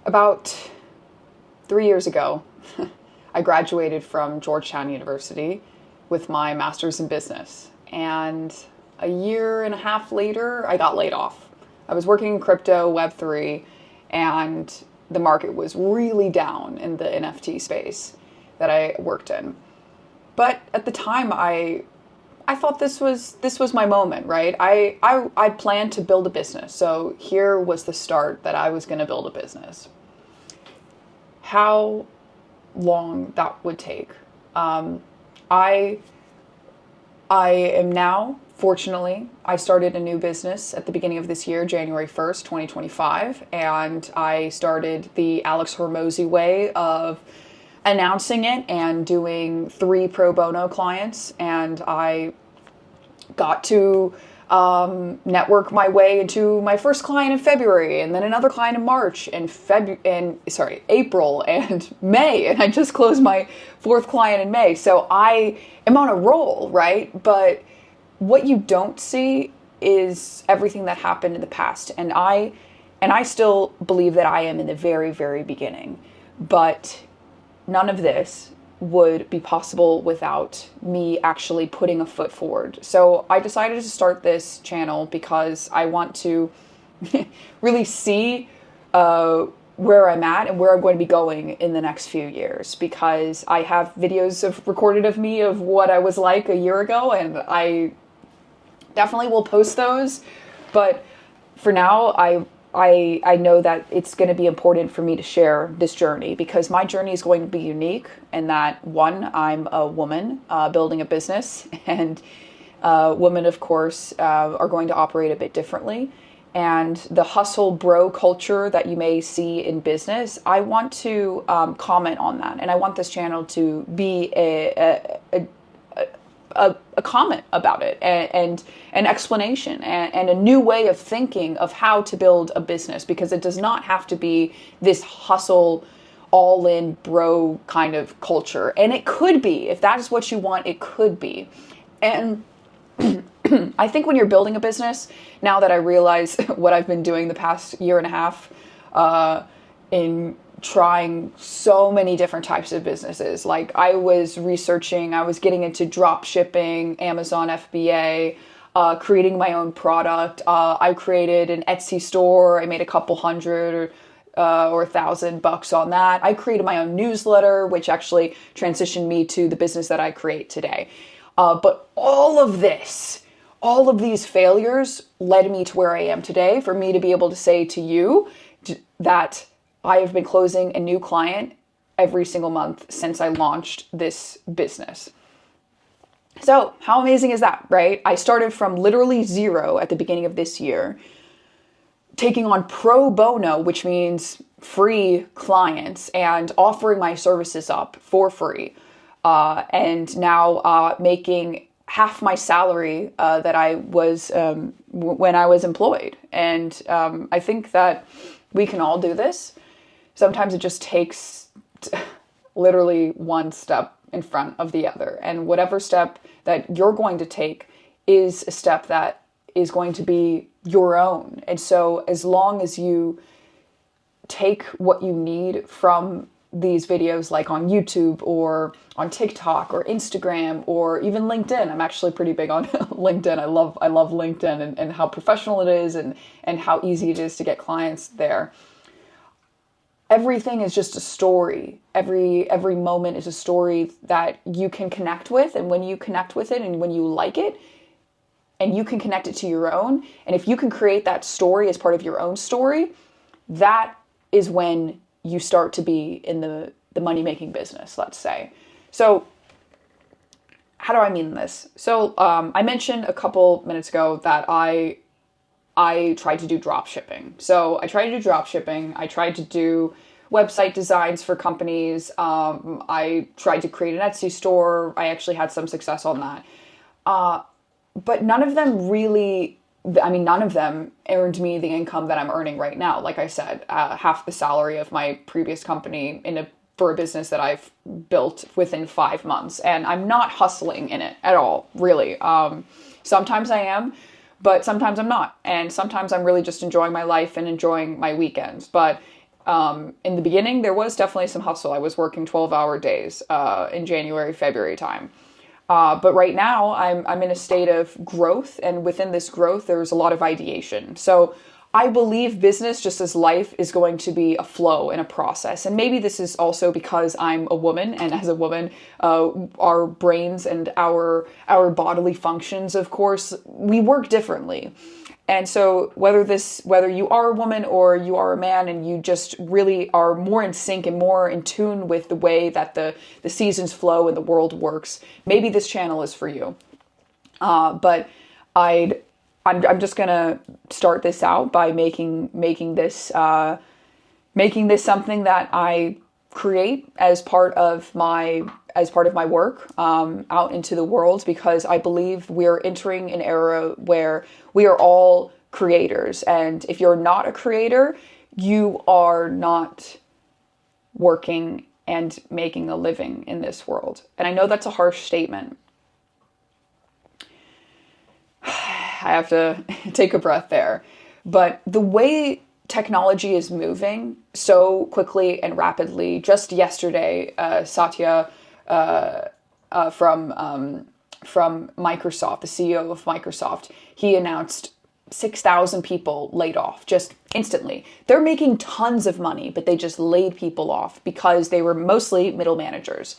About 3 years ago, I graduated from Georgetown University with my master's in business. And a year and a half later, I got laid off. I was working in crypto, Web3, and the market was really down in the NFT space that I worked in. But at the time, I thought this was my moment, right? I planned to build a business. So here was the start that I was going to build a business. How long that would take. I am now, fortunately, I started a new business at the beginning of this year, January 1st, 2025, and I started the Alex Hormozi way of announcing it and doing 3 pro bono clients, and I got to network my way into my first client in February, and then another client in March, and April and May, and I just closed my 4th client in May. So I am on a roll, right? But what you don't see is everything that happened in the past, and I still believe that I am in the very, very beginning, but none of this would be possible without me actually putting a foot forward. So I decided to start this channel because I want to really see where I'm at and where I'm going to be going in the next few years, because I have videos recorded of me of what I was like a year ago, and I definitely will post those. But for now, I know that it's going to be important for me to share this journey, because my journey is going to be unique in that, one, I'm a woman building a business, and women, of course, are going to operate a bit differently. And the hustle bro culture that you may see in business, I want to comment on that. And I want this channel to be a comment about it, and an explanation, and a new way of thinking of how to build a business, because it does not have to be this hustle all in bro kind of culture. And it could be, if that is what you want, it could be. And I think when you're building a business, now that I realize what I've been doing the past year and a half in trying so many different types of businesses. Like, I was researching, I was getting into drop shipping, Amazon FBA, creating my own product. I created an Etsy store. I made a couple hundred or $1,000 on that. I created my own newsletter, which actually transitioned me to the business that I create today. But all of these failures led me to where I am today, for me to be able to say to you that I have been closing a new client every single month since I launched this business. So how amazing is that, right? I started from literally zero at the beginning of this year, taking on pro bono, which means free clients, and offering my services up for free. And now making half my salary that I was when I was employed. And I think that we can all do this. Sometimes it just takes literally one step in front of the other. And whatever step that you're going to take is a step that is going to be your own. And so as long as you take what you need from these videos, like on YouTube or on TikTok or Instagram or even LinkedIn. I'm actually pretty big on LinkedIn. I love LinkedIn and how professional it is, and how easy it is to get clients there. Everything is just a story. Every moment is a story that you can connect with. And when you connect with it and when you like it, and you can connect it to your own, and if you can create that story as part of your own story, that is when you start to be in the money-making business, let's say. So how do I mean this? So I mentioned a couple minutes ago that I tried to do drop shipping. So I tried to do drop shipping. I tried to do website designs for companies. I tried to create an Etsy store. I actually had some success on that. But none of them really, none of them earned me the income that I'm earning right now. Like I said, half the salary of my previous company for a business that I've built within 5 months. And I'm not hustling in it at all, really. Sometimes I am, but sometimes I'm not. And sometimes I'm really just enjoying my life and enjoying my weekends. But In the beginning, there was definitely some hustle. I was working 12-hour days in January, February time. But right now, I'm in a state of growth, and within this growth, there's a lot of ideation. So I believe business, just as life, is going to be a flow and a process. And maybe this is also because I'm a woman, and as a woman, our brains and our bodily functions, of course, we work differently. And so whether you are a woman or you are a man and you just really are more in sync and more in tune with the way that the seasons flow and the world works, maybe this channel is for you. But I'm just gonna start this out by making this something that I create as part of my work out into the world, because I believe we're entering an era where we are all creators. And if you're not a creator, you are not working and making a living in this world. And I know that's a harsh statement. I have to take a breath there. But the way technology is moving so quickly and rapidly, just yesterday, Satya from Microsoft, the CEO of Microsoft, he announced 6,000 people laid off just instantly. They're making tons of money, but they just laid people off because they were mostly middle managers.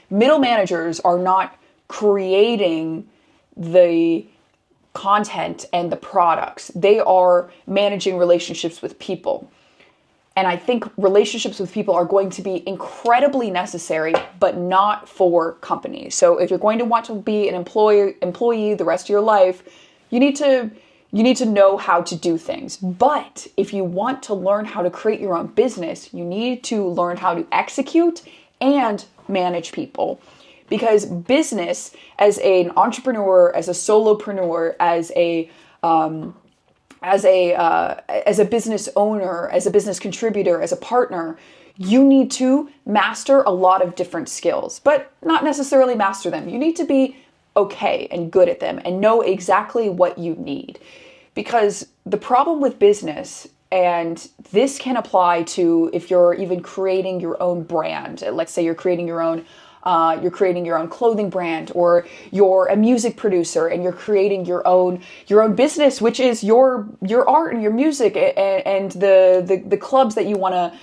Middle managers are not creating the content and the products. They are managing relationships with people. And I think relationships with people are going to be incredibly necessary, but not for companies. So if you're going to want to be an employee the rest of your life, you need to know how to do things. But if you want to learn how to create your own business, you need to learn how to execute and manage people. Because business, as an entrepreneur, as a solopreneur, as a business owner, as a business contributor, as a partner, you need to master a lot of different skills, but not necessarily master them. You need to be okay and good at them and know exactly what you need. Because the problem with business, and this can apply to if you're even creating your own brand, let's say you're creating your own clothing brand, or you're a music producer and you're creating your own business, which is your art and your music and the clubs that you want to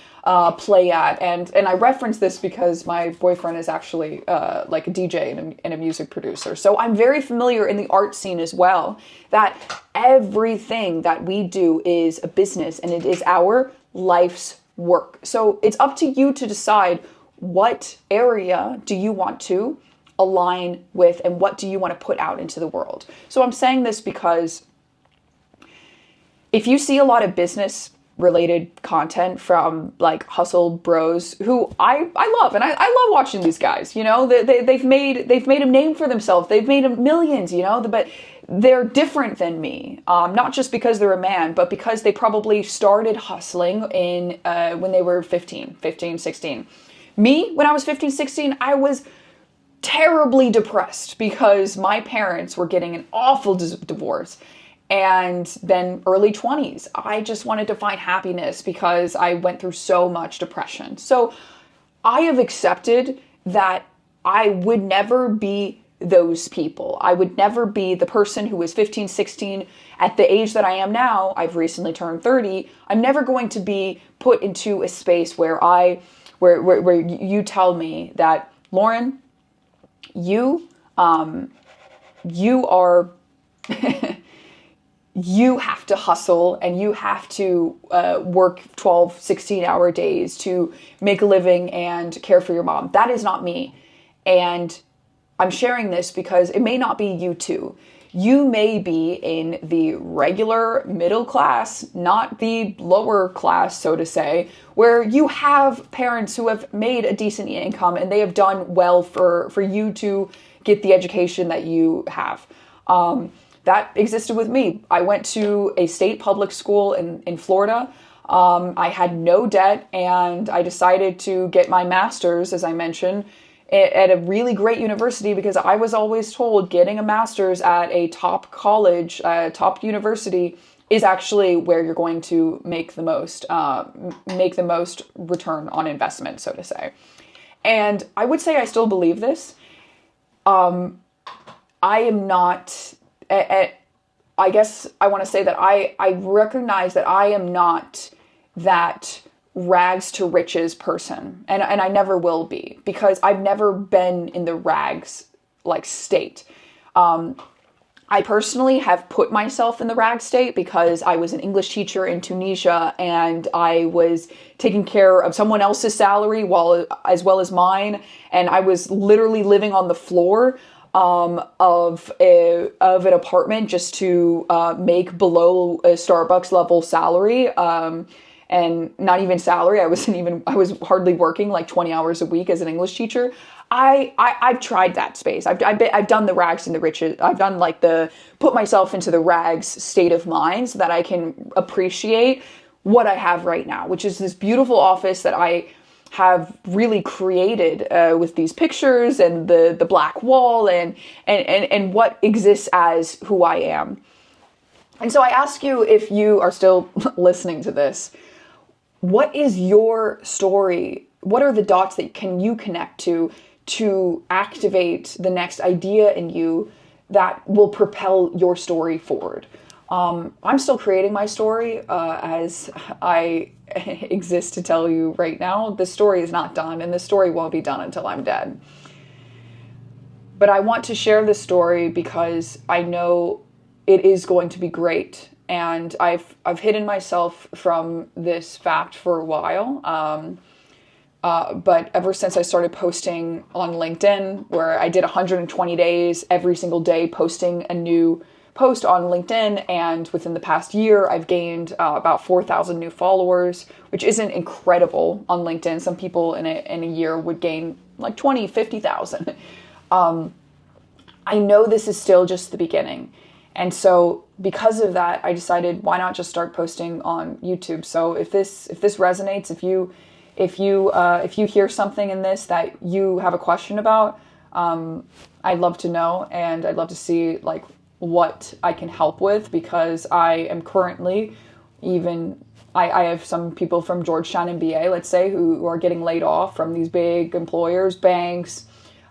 play at. And I reference this because my boyfriend is actually like a DJ and a music producer. So I'm very familiar in the art scene as well, that everything that we do is a business and it is our life's work. So it's up to you to decide what area do you want to align with and what do you want to put out into the world. So I'm saying this because if you see a lot of business related content from like hustle bros, who I love, and I love watching these guys, you know, they've made a name for themselves. They've made millions, you know, but they're different than me. Not just because they're a man, but because they probably started hustling in when they were 15, 16. Me, when I was 15, 16, I was terribly depressed because my parents were getting an awful divorce. And then early 20s, I just wanted to find happiness because I went through so much depression. So I have accepted that I would never be those people. I would never be the person who was 15, 16 at the age that I am now. I've recently turned 30. I'm never going to be put into a space where where you tell me that, Lauren, you are you have to hustle and you have to work 12, 16-hour days to make a living and care for your mom. That is not me. And I'm sharing this because it may not be you too. You may be in the regular middle class, not the lower class, so to say, where you have parents who have made a decent income and they have done well for you to get the education that you have. That existed with me. I went to a state public school in Florida. I had no debt, and I decided to get my master's, as I mentioned, at a really great university, because I was always told getting a master's at a top college, top university is actually where you're going to make the most return on investment, so to say. And I would say I still believe this. I am not, I guess I want to say that I recognize that I am not that rags to riches person. And I never will be, because I've never been in the rags like state. I personally have put myself in the rag state because I was an English teacher in Tunisia, and I was taking care of someone else's salary as well as mine. And I was literally living on the floor of an apartment just to make below a Starbucks level salary. And not even salary. I was hardly working, like 20 hours a week as an English teacher. I've tried that space. I've done the rags and the riches. I've done like put myself into the rags state of mind so that I can appreciate what I have right now, which is this beautiful office that I have really created with these pictures and the black wall and what exists as who I am. And so I ask you, if you are still listening to this, what is your story? What are the dots that you connect to activate the next idea in you that will propel your story forward? I'm still creating my story as I exist to tell you right now. The story is not done, and the story won't be done until I'm dead. But I want to share this story because I know it is going to be great. And I've hidden myself from this fact for a while. But ever since I started posting on LinkedIn, where I did 120 days every single day posting a new post on LinkedIn, and within the past year, I've gained about 4,000 new followers, which isn't incredible on LinkedIn. Some people in a year would gain like 20, 50,000. I know this is still just the beginning. And so because of that, I decided, why not just start posting on YouTube? So if this resonates, if you hear something in this that you have a question about, I'd love to know, and I'd love to see like what I can help with, because I am currently I have some people from Georgetown MBA, let's say, who are getting laid off from these big employers, banks,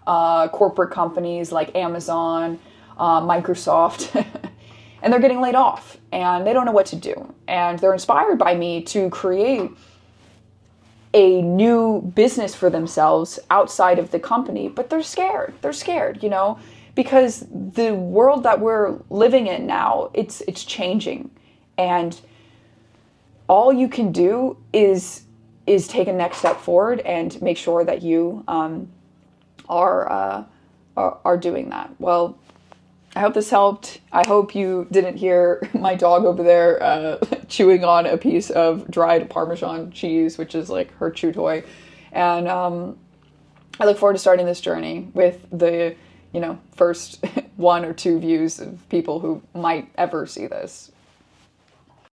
corporate companies like Amazon, Microsoft, and they're getting laid off and they don't know what to do. And they're inspired by me to create a new business for themselves outside of the company, but they're scared. They're scared, because the world that we're living in now, it's changing. And all you can do is take a next step forward and make sure that you are doing that. Well, I hope this helped. I hope you didn't hear my dog over there chewing on a piece of dried Parmesan cheese, which is like her chew toy. And I look forward to starting this journey with the, first 1 or 2 views of people who might ever see this.